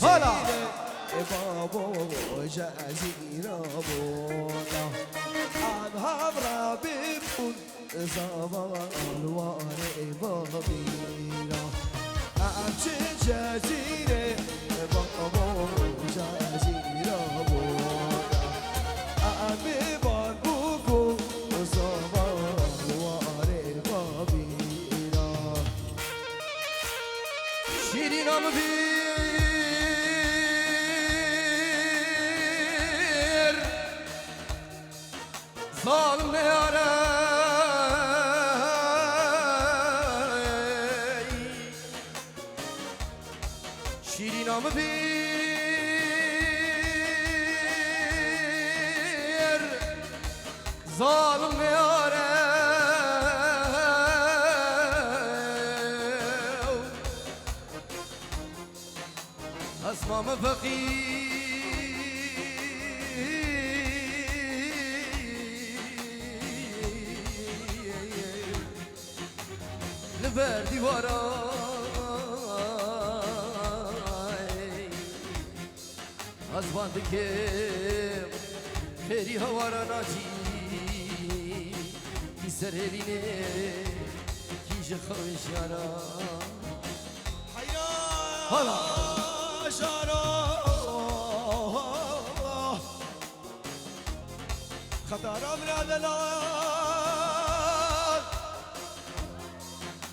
حالا بابا جزیره بودا آنها را ببون زمان واره بابیرا همچه جزیره بابا جزیره بودا آمی بار بگو زمان واره بابیرا شیرینم ظالم یاره شیرینم بیر ظالم یاره اسمام فقیر لبر دیوارای از باندی که خیری هوارا ناجی کی سر هلینه کیش خوش یارا حالا خطرم ندلال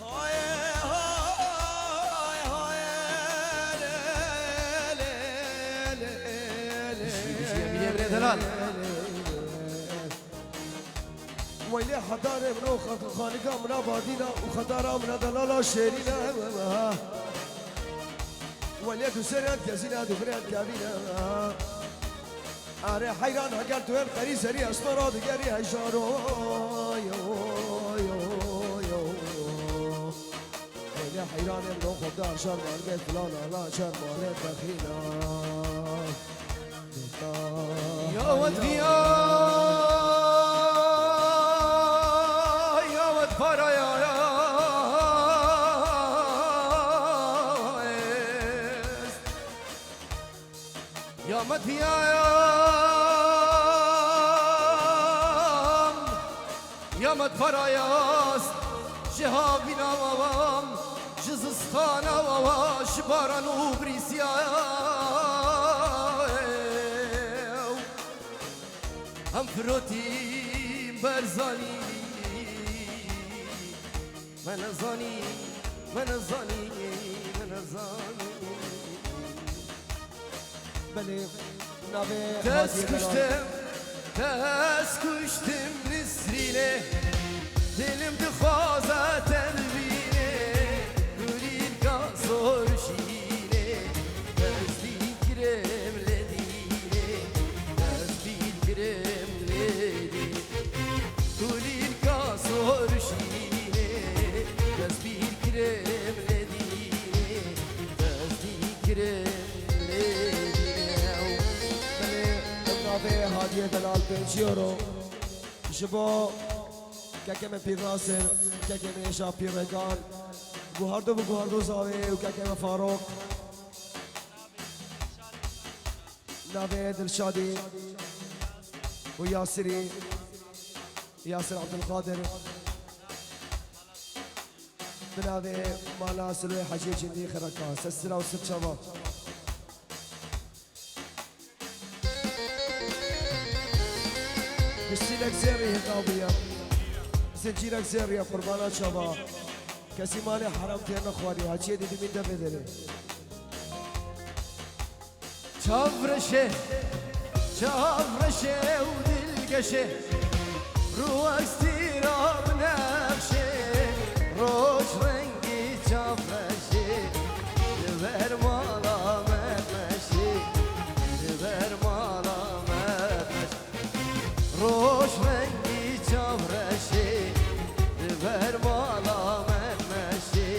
های های های ویلی خطر منو خانگا منا بادینا و خطرم ندلال شیرینا ولی تو سرت کسینا تو فرد کبینا آره حیران اگر تو هر خری سری اسمرا دیگری هشارو خیلی حیرانم رو خدا شر مال فلان الله شر مال بخینا یا ود بیا یا ود پرایا یا مد بیایم یا مد پرایاست جهابی نوام جزستان و شباران و بریسیا هم فروتیم برزانی من زانی من زانی من زانی بله نبه دست کشتم نسرینه دلم دخوازه تنبینه گلیر گازورشینه دست بیکرم لدینه دست بیکرم لدینه گلیر گازورشینه دست بیکرم لدینه دست بیکرم هادیه دلال پنچیورو شبا ککم پیراسر ککم شا پیرگان گوهردو و گوهردو زاوی و ککم فاروق نوه دلشادی و یاسری یاسر عبدالقادر بناوه مالا سلوی حجی جندی خرکان سسرا و ست شباب بشتيلك زيري هقاوية زنجيرك زيري قربانات شباب كسي مالي حرمتي انا اخواني وهاتشي دي مين ده بدري چاورشه و دلگشه رو استیراب نقشه روش رنگی چاورشه دور مالا مدمشه دور مالا مدمشه روش رنگی چاورشه دور مالا مدمشه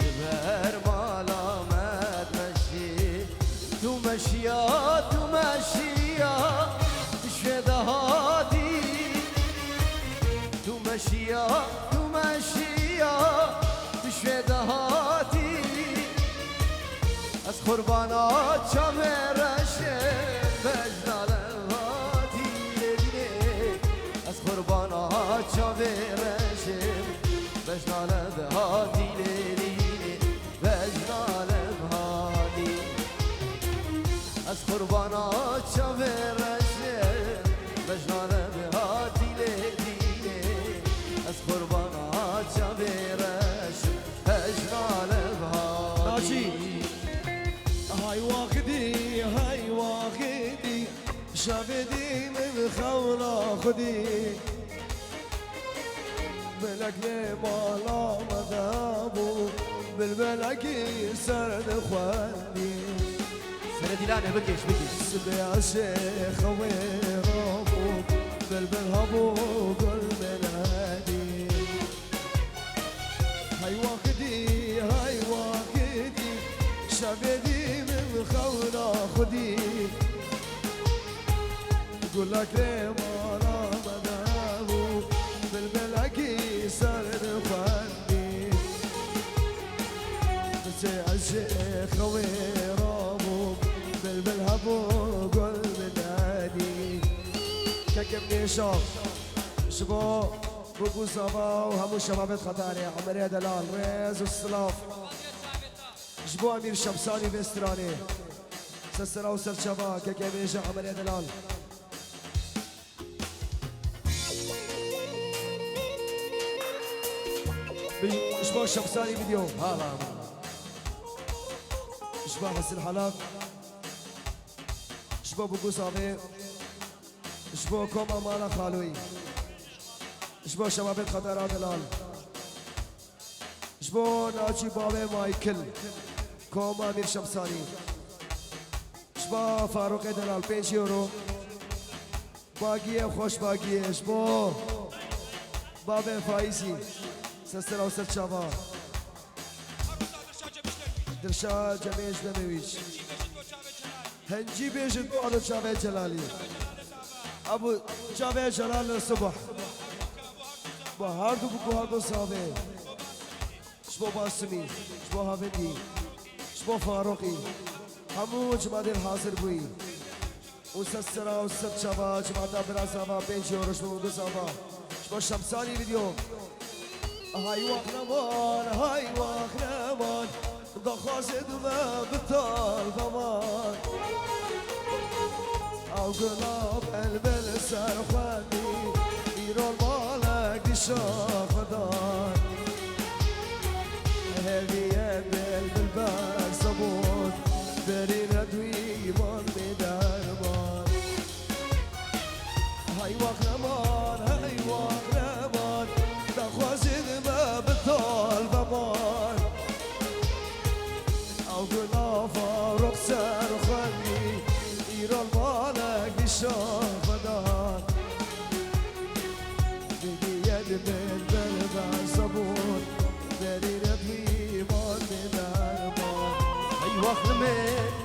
دور مالا مدمشه تو مشیا شده هادی تو مشیا شده هادی از از قربانا چاورشه بجناله هاتی بینه از قربانا چاورشه بجناله هاتی بینه بجناله هاتی از قربانا چاورشه بجناله هاتی بینه از قربانا چاورشه بجناله هاتی هاي واخدي شافدي من خولا خدي ملك مالا مذابو بالملك سرد خواني سردي لانه بكش سبيع شيخ ويرابو بالبلهبو قل ملادي هاي واخدي شافدي من خولا خدي يقول لك ليه ما مذهبه بالملكي سرد خدي بسيع الشيخ ويرابو بالملهبو قل من عادي كم نشاف شبو بوبو صبا وهمو شبابات خطاري عمرية دلال ريز والسلاف جبو امير شمساني بستراني سسرا وسر شبا كميشة عمرية دلال جبو شمساني فيديو هلا جبو حس الحلق جبو بوكو صابي جبو كوم امانا خالوي جبو شبابات خطارة دلال جبو ناجي بابي مايكل كوم امير شمساني جبو فاروق دلال 5 يورو باقية خوش باقية جبو بابي فايزي سستر او سر شابا درشا جميش بمويش هنجي بيجد بوالو شابي جلالي ابو شابي جلال الصبح بهاردو بهاردو صابي شبو باسمي شبو هافندي شبو فاروقي همو جماعة الحاضر بوي وسسرا وست شبا جماعة براسابا 5 يورو شبو بسابا شبو شمساني فيديو هاي واخنمان دخازد ما بطال ضمان او قلاب البل سرخواني ايرو المالك دي شاخدان هذه بالبال صبون برين ادوي من بدرمان هاي واخنمان دخازد ما بطال ضمان او قلنا فاروق سرخني ايرو المالك دي شاخدان بدي يد من بالبال صبون برين ادوي من بدرمان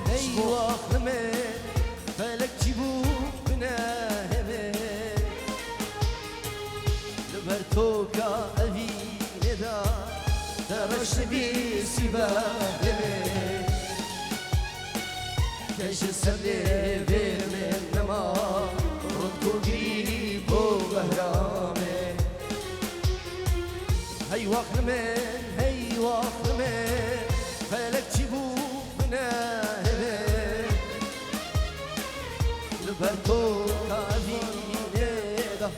هي واخرمن فلك جيبو بناهبه لبرتوكا أبي ندا درش بي سباهبه كيش السبلي من نما ردو قريب وبهرامه هي واخرمن فلك جيبو بناهبه لبرتوكا أبي ندا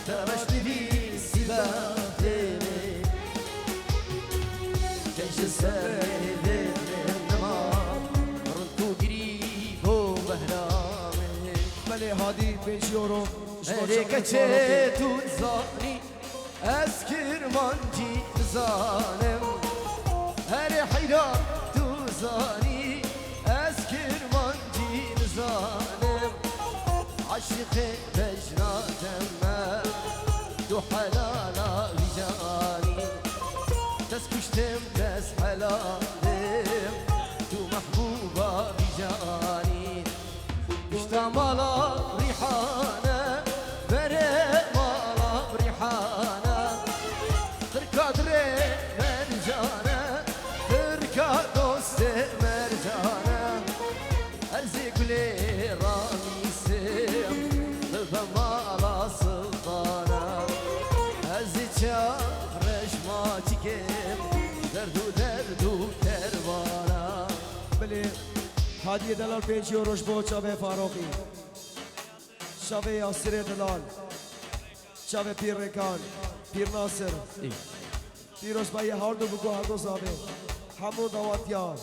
درش بي سباهبه كيش السبلي من نما ردو قريب وبهرامه ملي هادي 5 يورو Harekete tutzani Eskirmancı zanem Her hayran tuzani Eskirmancı zanem Aşık-ı mecrademme Du halala vicani Tez küştem tez helalim Du mahbuba vicani İştamala rihane Vere mala rihane Tırka dre mercane Tırka doste mercane حمله هدیه دلال 5 یوروش با چاوه فاروقی چاوه یاسر دلال چاوه پیر رکان پیر ناصر پیروز بایی هر دو بگو هر دو زابه همون دواتیار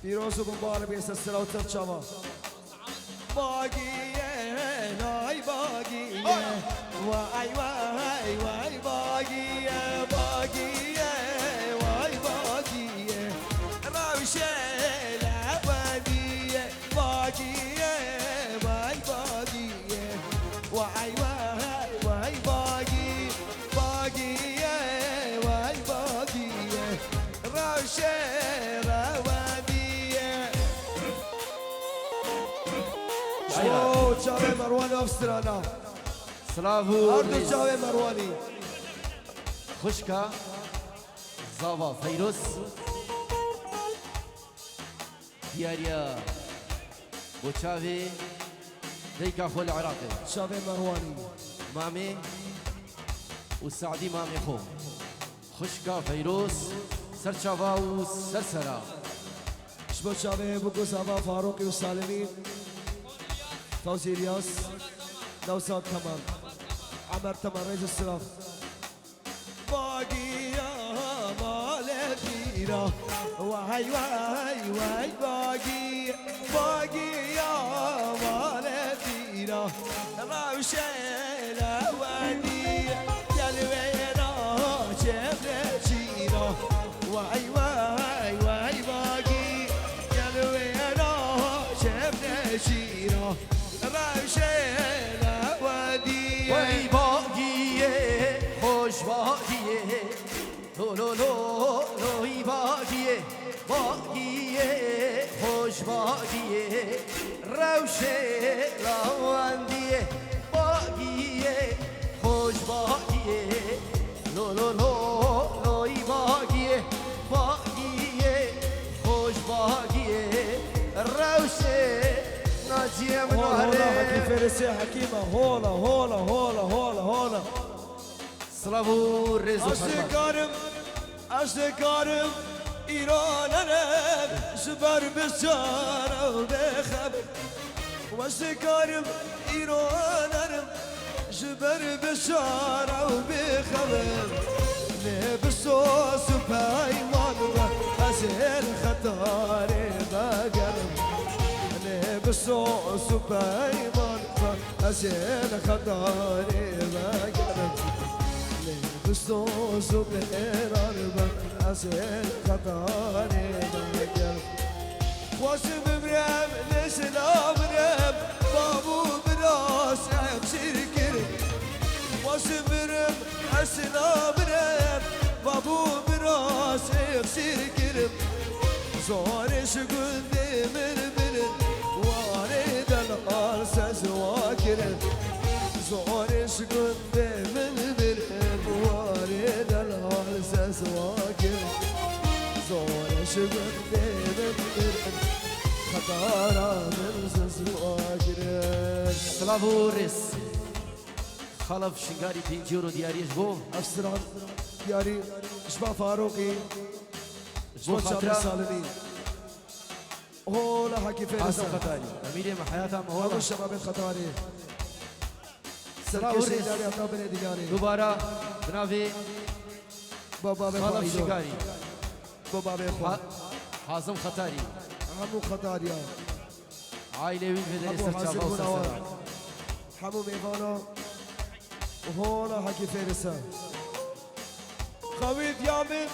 پیروز و بمبار بیست سراوتر چاوه باقیه نای باقیه وای وای وای باقیه باقیه وای باقیه روشه لبنیه باقیه وای باقیه وای وای وای باقی باقیه وای باقیه روشه جاوه مروان افسرانا سلافو هر دو جاوه مروانی خشكا زاوا فيروس دياريا بوشافي ديكا خو العراقي جاوه مروانی مامي وسعدي مامي خو خشكا فيروس سرشافا وسرسرا شبو جاوه بگو زاوا فاروقی و سالمی فوزي الياس نوساد كمان عمر تمر رئيس السلاف باقي يا مالكيرا واي واي واي باقي باقي يا مالكيرا روشيلا ودي يا الوينا شبرشيرا واي واي واي باقي يا الوينا شبرشيرا روشيلا ودي وي باقية خوش باقية لو لو لو لو باقية باقية خوش باقية روشيلا ودي باقية خوش باقية لو لو لو لو باقية باقية خوش باقية روشيلا ناجية من هولا حكي فارسي حكيمة هولا هولا هولا هولا هولا سلافو رزو أشتكارم أشتكارم إيران أنا جبر بشارة وبخبر وأشتكارم إيران أنا جبر بشارة وبخبر لبسوس بايمان أسهل خطاري بقرب لبسوس بايمان أسهل خطاري بقرب لبسوس بقرب أسهل خطاري بقرب واسم برام لسلام برام بابو براس أبشر كرم واسم برام أسلام برام بابو براس أبشر كرم زارش قلبي من بلد وارد الأرسس واكرم زارش قلبي من بلد وارد الأرسس واكرم زارش قلبي من بلد خطارة الأرسس واكرم سلافو رز خلف شنگاری پینجورو دیاریش بو أفسران ياري شباب فاروقي بو شباب خاطرة سالمي هولا حكي حسن فارسة خطاري أميري ما حياتها أبو مهولة الشباب الخطاري سلام سركشي ورس. داري أبناء بني دياني دوباره بنافي بابا خلف بخايدو شنگاری بابا بخوا حازم خطاري همو خطاريا عائلة وين بدري همو حاسب سرچاوا بنوار وسرسرا همو ميغانا وهولا حكي فارسة خويت يا من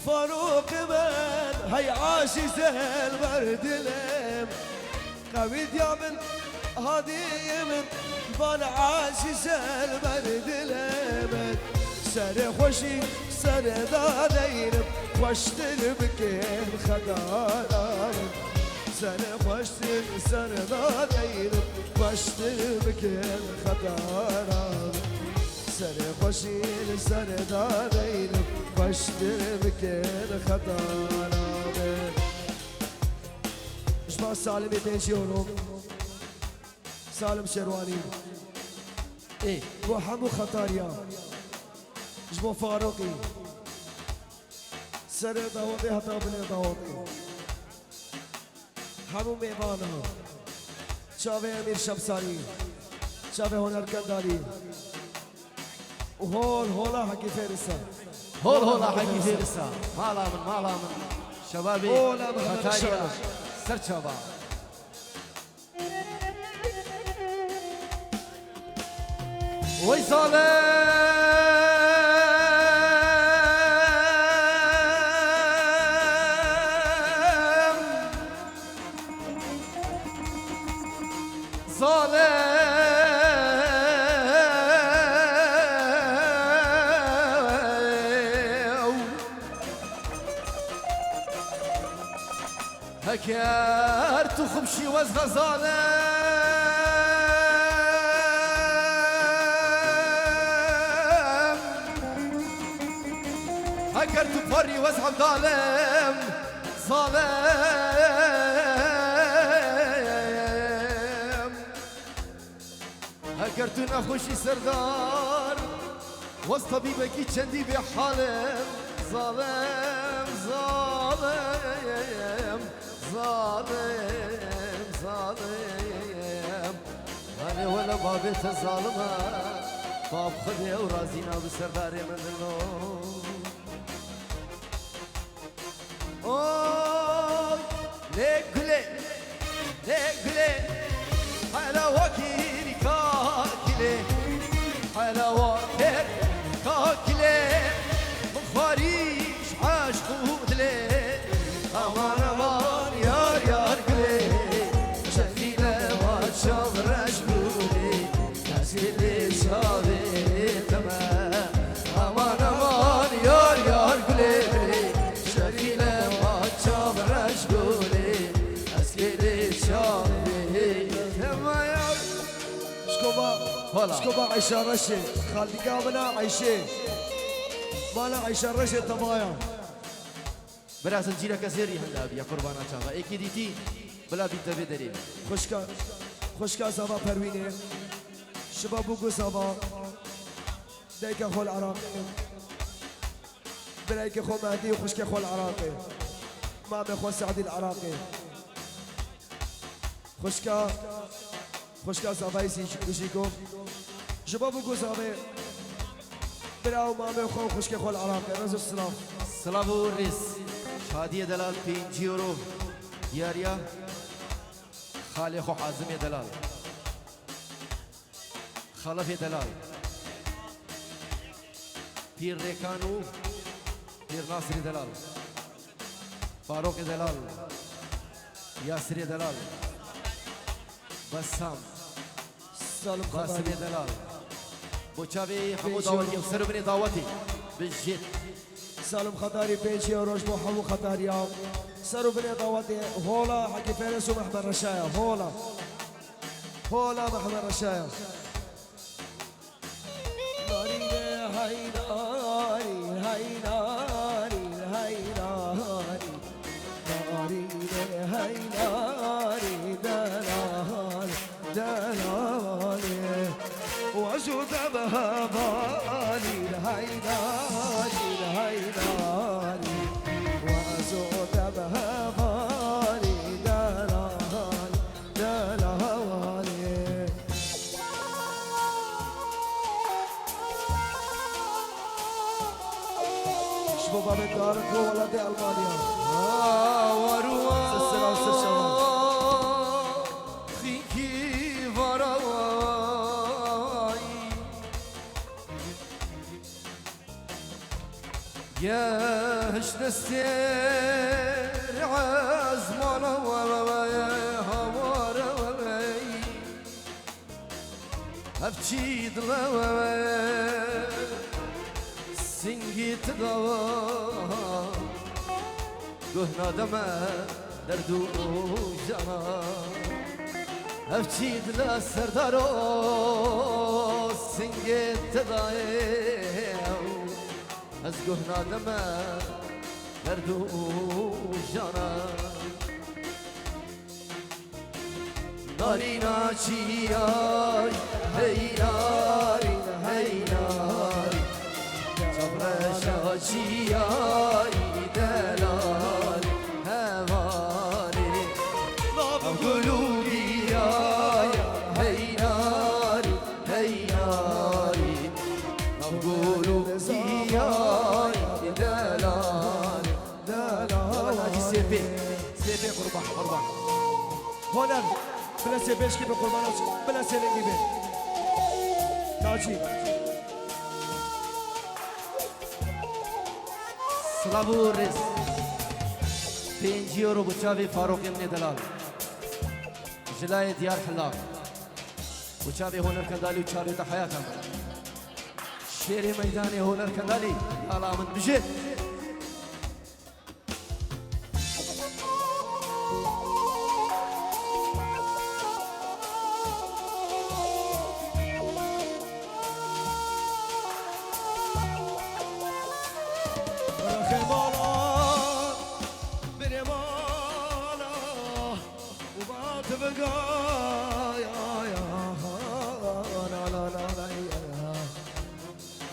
فاروق من هي عاشي سهل برد لم خويت يا من هادي من بان عاشي سهل برد لم سر خوشي سر دادينم خوشتر بكين خدارم سر خوشتر سر دادينم خوشتر بكين خدارم سر خوشين سر دارين بشتر بكين خطارة شباب سالمي بيجيونهم سالم شرواني إيه وحمو خطاريا شباب فاروقي سر داوطي هتا بني داوطي همون میوان ها چاوه امیر شمسانی چاوه هنرکنداری وهول هولا حقي فارسة هول هولا حقي فارسة مالا من شبابي هولا محمد ختاريا الشرف سر شباب وي هكرت خمشي وزغزالة هكرت فري وزعم ظالم هكرت نخوشي سردار وسط طبيبك چندي بحالم ظالم أنا ولا بابت الظالمة باب خذي ورازينا بسرداري من النوم أوه ليك قلي على وكيل كاكلي على وكيل كاكلي مخاريش عاشق ودلي أمان يار قلي شكيلة ما تشوف رجبولي ناسيلي شابي تمام أمان يار قلي شكيلة ما تشوف رجبولي ناسيلي شابي تمام شكوبا عيشة رشي خالدي قابنا عيشة مالا عيشة رشي تمايا برا زنجيرة كسيري هندا بيا قربانا چاوا ايكي ديتي بلا بيتا بدري خوشكا زبا پروینه شبا بوگو زبا دیگه خول عراقی برایک خو مهدی و خوشکا خول عراقی مام خو سعدی العراقي خوشكا زبای سیشیکو شبا بوگو زبا براو مام خو خوشکا خول عراقي رزق السلام سلام ورس شادي دلال 5 يورو دياريا خالي خو حازم دلال خلف دلال پیر ریکانو پیر ناصر دلال فاروق دلال یاسر دلال بسام قاسم دلال بوچاوی همو دعوتی سر بني دعوتي بالجد سالم خطاري بيجي وروش بو حمو خطاري سرو بني دعوتي هولا حكي فارس ومحمد رشايا هولا محمد رشايا وجود بها بالي الهيداني الهيداني وجود بها بالي دلالي دلالي شبو باب الدار ولد ألمانيا وروى سلسلة وسلسلة خيكي وراي يا هشت السير عزمنا ويا هوار وي أبتشي دلوا سنجيت دوا گهنا دما دردو جانا افچید لا سردارو سنگت دایم از گهنا دما دردو جانا نارینا چیای هیاری هیاری جبرشا چیای دلال هواری سيبي سيبي قربان هنر بلا سيبش كي بقربان بلا سيلنجي بي تاجي سلافورس 5 يورو بوشافي فاروق من دلال جلاية ديار حلاق وشافي هونر كندالي وشافي تحياتهم شيري ميداني هونر كندالي يلا من بجد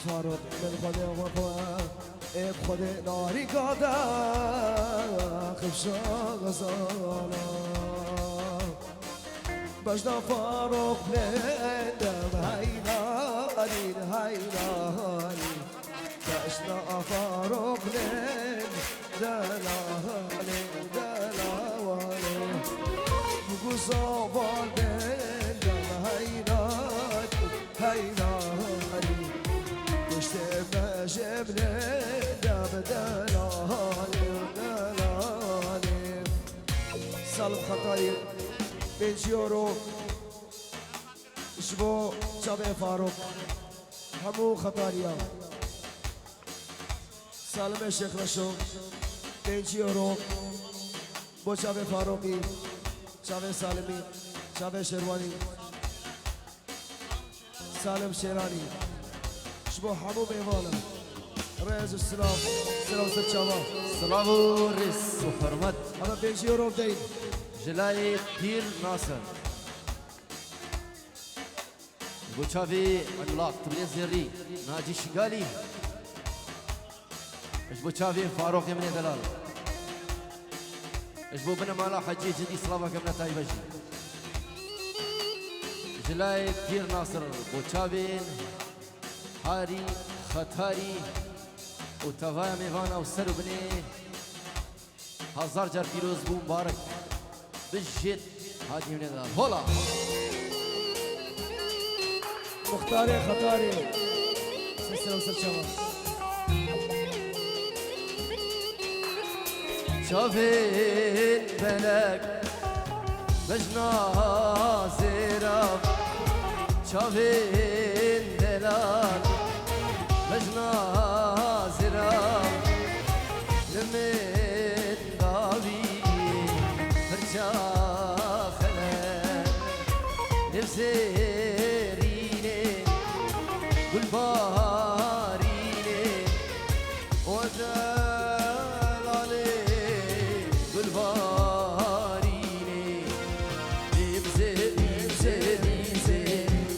فاروق من خود وفا خود ناری کادا خفشا غزانا بجنا فاروق لندم هيناني هيناني بجنا فاروق لندم دلالي دلالي بقصة لندم هيناني هيناني ما جبنا داب دلالي دلالي سالم خطاي 5 يورو شبو شابي فاروق همو خطاريا سالم الشيخ رشو 5 يورو بو شابي فاروقي شابي سالمي شابي شرواني سالم شيراني شبو حمو بيفانا رئيس السلام سلام ستشابا سلافورس وحرمت هذا 5 يورو بدين جلاية دير ناصر بوشافي عملاق تبليزيري ناجي شقالي بوشافي فاروق من دلال بو بنا مالا حجي جدي صلابا كمنا تايبجي جلاية دير ناصر بوشافي حاري خطاري وتفايا ميفانا وسر بني هزار جار فيروز بو مبارك بالجد هادي من الدار هولا مختاري خطاري سلسلة وسر شباب شافين بلك بجنا زيراب شافين دلال بجنا زيراب لمن داوي فرجا خلال نفسيريني قلباريني ودل علي قلباريني نبزي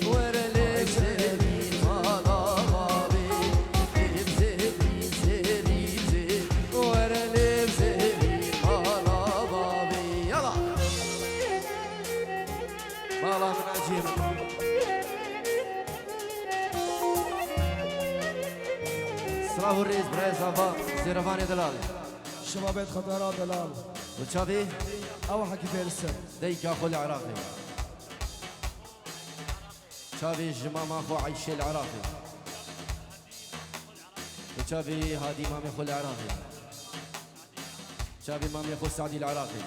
ورلك زمين مالا بابي نبزي ورلك زمين مالا بابي يلا مالا من عجيب سلام الرئيس براي صافا زيرفاني دلال شبابات خطارات دلال وتشافي أو حكي في السن ديك اخو العراقي تشافي جمام اخو عيشي العراقي وتشافي هادي مامي اخو العراقي تشافي مامي اخو سعدي العراقي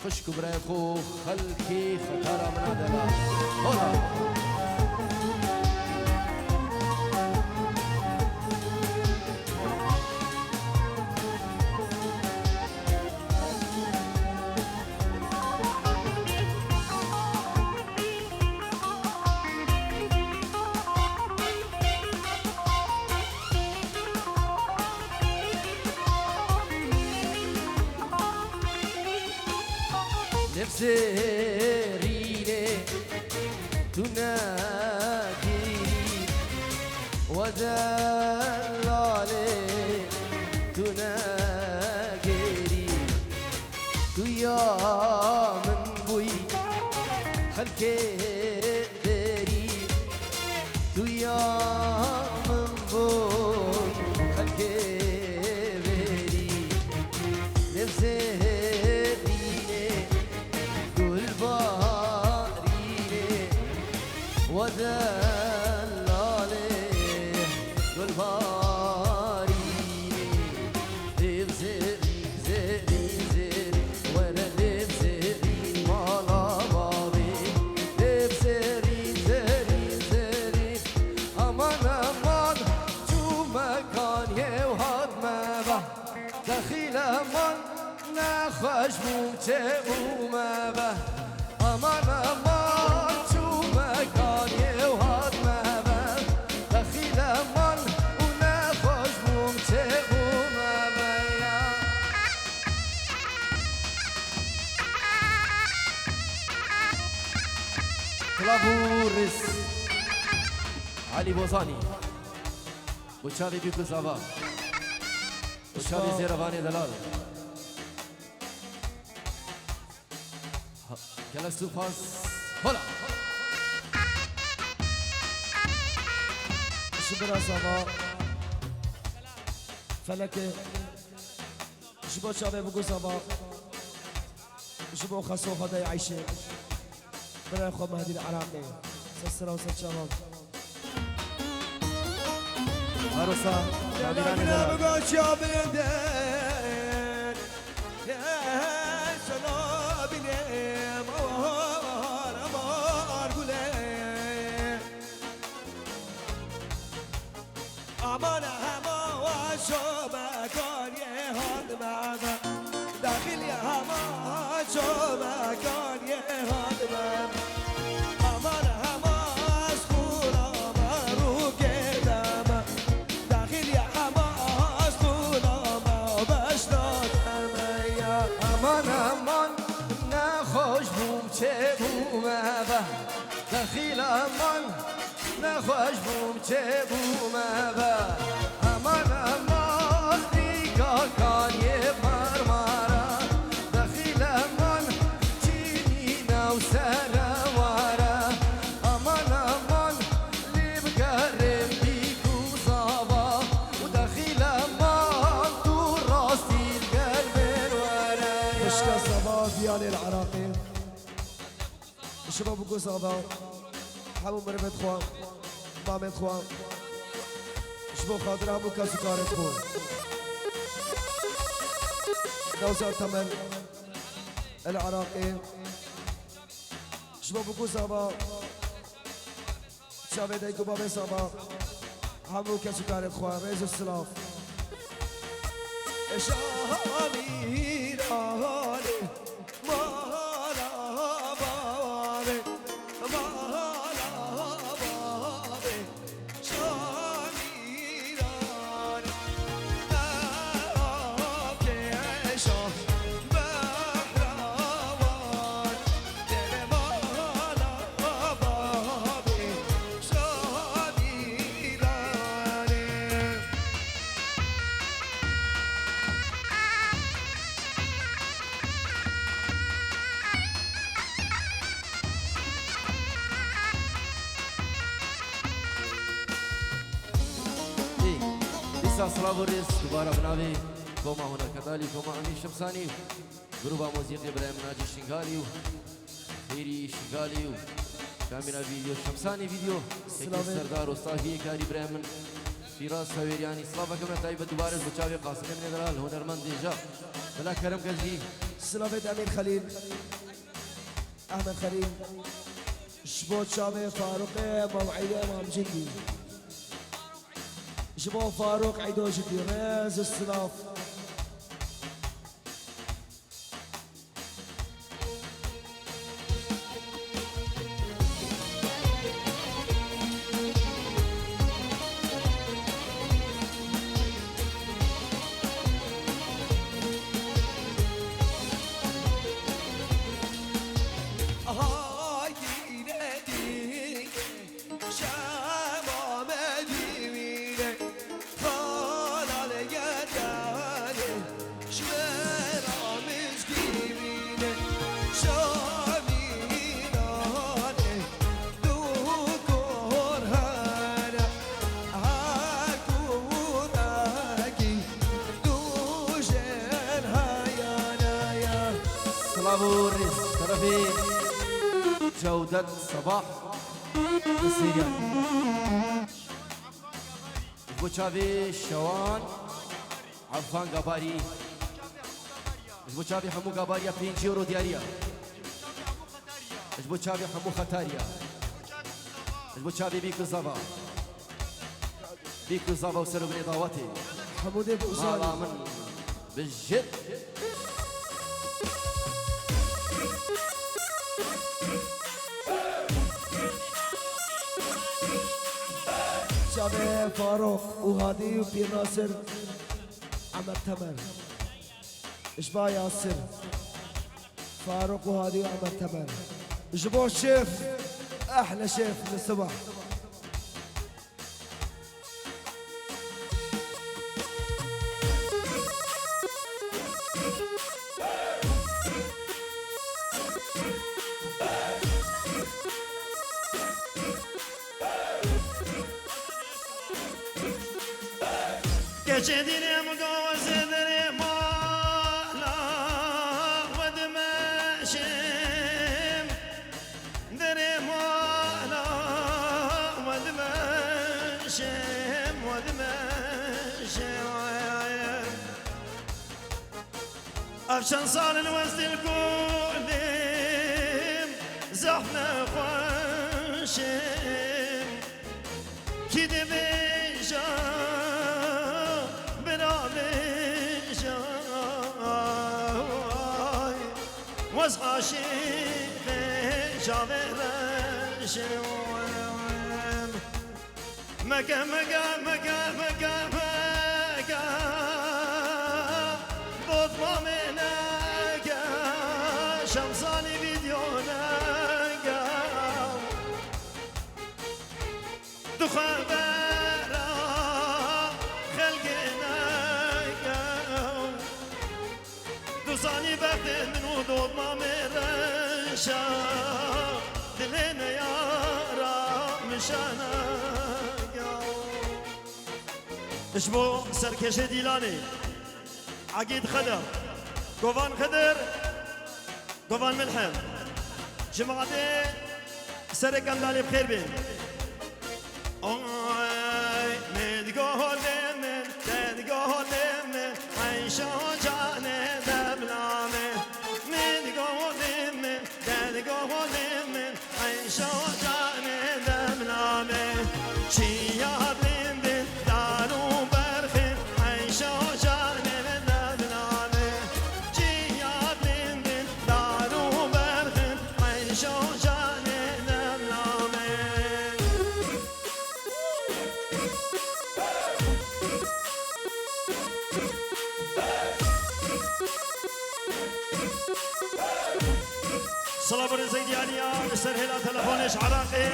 خشك براي اخو خلكي خطارة من دلال هولا نفسيريني تناديني ودلالي تناقيري يا من بوي خلكي ديري يا من بوي خلكي بيري دخیل من نخوش بوچه اومه امان امان چو مکانی و هاد مبه دخیل من نخوش بوچه اومه کلابورس علی بوزانی بچاوی بیکو زاوا بچاوی زیروانی دلال جلسو پاس هلا شبرا زوا فلكه شبو شابه بگو زوا شبو خسو خدای عیشه برای خواب مهدی العراقی سسرا و سچاوان عروسا شابیرانی دلال بگو شابه دن سلا بینیم آوار گله امان هما و شما کاری هاد ماما داخلی هما شما کاری هاد ماما امان هما از خونا رو کردم داخلی هما از خونا بشتادم یا امان امان نخوش بوم چه بومه دخیل امان نخوش بوم چه بومه امان امان دیگا کانی مرمارا دخیل امان چینی نو سروارا امان امان لیب گرم بیکو زاوا و دخیل امان تو راستی القلب الورا مشكا صبا ديال العراقي الشباب بقول صبا حمو مرمت خوان مامت خوان شباب خاطر همو كاسو كارت خوان نوزار تمن العراقي شباب بقول صبا شابه دايكو بابي صبا همو كاسو كارت خوان ريزو السلاف شامي راني مالا بابي مالا بابي شامي راني أبكيشا بحروان دل مالا بابي شامي راني لسه سلابوريس دوباره بناوي كوما هنا كذلك كوما امين شمساني جروب موسيقي ابراهيم ناجي شنغالي خيري شنغالي كاميرا فيديو شمساني فيديو سلام. سردار استاذي كاري ابراهيم فراس سويرياني سلافا كما تايبه دوباره بچاوي قاسم من دلال هنرمند ديجا بلا كرم قلبي سلامت امیر خلیل احمد خلیل شبوت شامي فاروق موعد امام جندي شبو فاروق عيدو جدي ريز السلاف هاي دينتي شمام ديوينه خالا لقداني شمرامش ديوينه شاميناني دو كورهانا هاكوراكي دو جنهايانا يا سلابوريس طرفي جودة صباح السيريان بوچاوي شوان عفان غباري بوچاوي حمو غباريا 5 يورو دياريا بوچاوي حمو خطاريا بوچاوي بيكو زافا وسلو بني دعوتي حمودي مالا بوزاني من بالجد شبه فاروق وهادي وبير ناصر عمر تمر اشبا ياسر فاروق وهادي وعمر تمر جبوا الشيف احلى شيف من الصبح كشديني مقوز دري مالا ودمشم دري مالا ودمشم أفشان صار الوزد الكودم زحنا خوشم كده بيجا was عاشق جاوه شوم مگا مگا مگا مگا مگا بود ما منگا شمسانی ویدیو نگا دو خبرا خلق نگا دو زانی وقت منو دود ما مرشا دلنا يارا مشانا اشبو سركش ديلاني عقيد خدر قوفان خدر قوفان ملحم جماعتي سرك اندالي بخير بين اوي ندقول من ندقول من عيشو جاني دبلامي ندقول من ندقول من عيشو جاني دبلامي شيا بلين دارو برخين عيشو جاني دبلامي شيا بلين دارو برخين عيشو جاني دبلامي صلابر زيديانيا مستر هلا تلفونش عراقي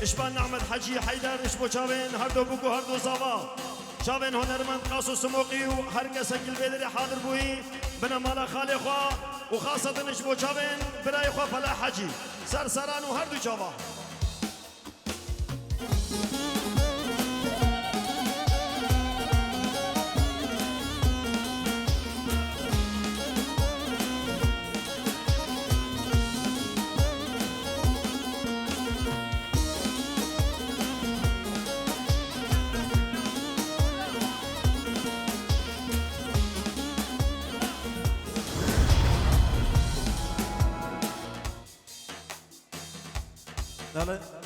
اشبان احمد حجي حيدر اشبو شابين هردو بوكو هردو زاوا شابين هنرمند قاسو سموقي وهر كسا قلبي حاضر بوي بنا مالا خالي خوا وخاصة اشبو شابين براي خوا فلا حجي سرسران وهردو شابا نعم